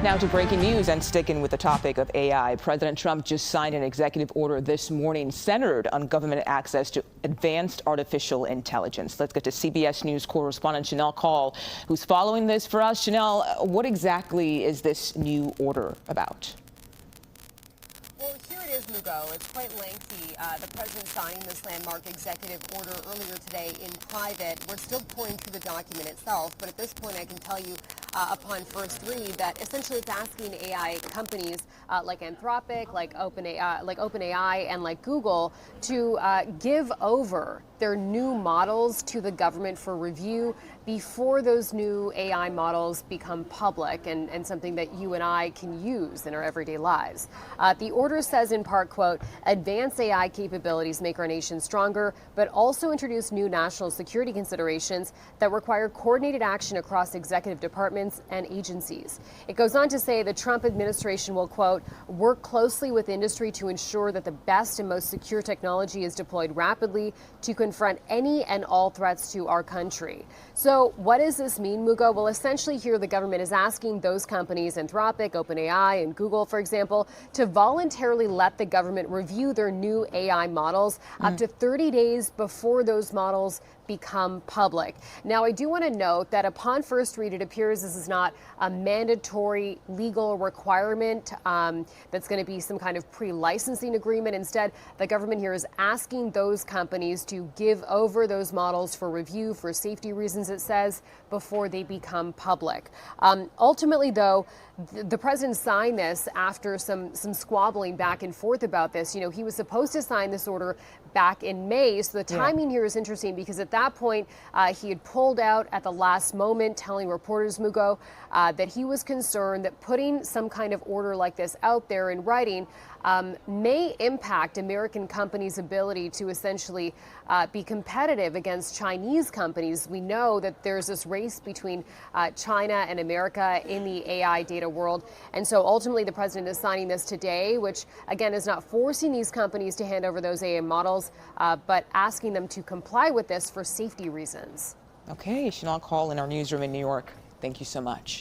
Now to breaking news and sticking with the topic of AI. President Trump just signed an executive order this morning centered on government access to advanced artificial intelligence. Let's get to CBS News correspondent Shanelle Kaul, who's following this for us. Shanelle, what exactly is this new order about? Well, here it is, Mugo. It's quite lengthy. The president signing this landmark executive order earlier today in private. We're still pouring through the document itself, but at this point I can tell you upon first read that essentially it's asking AI companies like Anthropic, like OpenAI, and like Google to give over their new models to the government for review before those new AI models become public and something that you and I can use in our everyday lives. The order says in part, quote, advanced AI capabilities make our nation stronger, but also introduce new national security considerations that require coordinated action across executive departments and agencies. It goes on to say the Trump administration will, quote, work closely with industry to ensure that the best and most secure technology is deployed rapidly to confront any and all threats to our country. So what does this mean, Mugo? Well, essentially here the government is asking those companies, Anthropic, OpenAI, and Google, for example, to voluntarily let the government review their new AI models up to 30 days before those models become public. Now, I do want to note that upon first read, it appears this is not a mandatory legal requirement that's going to be some kind of pre-licensing agreement. Instead, the government here is asking those companies to give over those models for review for safety reasons, it says, before they become public. Ultimately, though, the president signed this after some squabbling back and forth about this. You know, he was supposed to sign this order back in May, so the timing here is interesting because at that point he had pulled out at the last moment, telling reporters, Mugo, that he was concerned that putting some kind of order like this out there in writing may impact American companies' ability to essentially be competitive against Chinese companies. We know that there's this race between China and America in the AI data world. And so ultimately the president is signing this today, which again is not forcing these companies to hand over those AI models, but asking them to comply with this for safety reasons. Okay, Shanelle Kaul in our newsroom in New York. Thank you so much.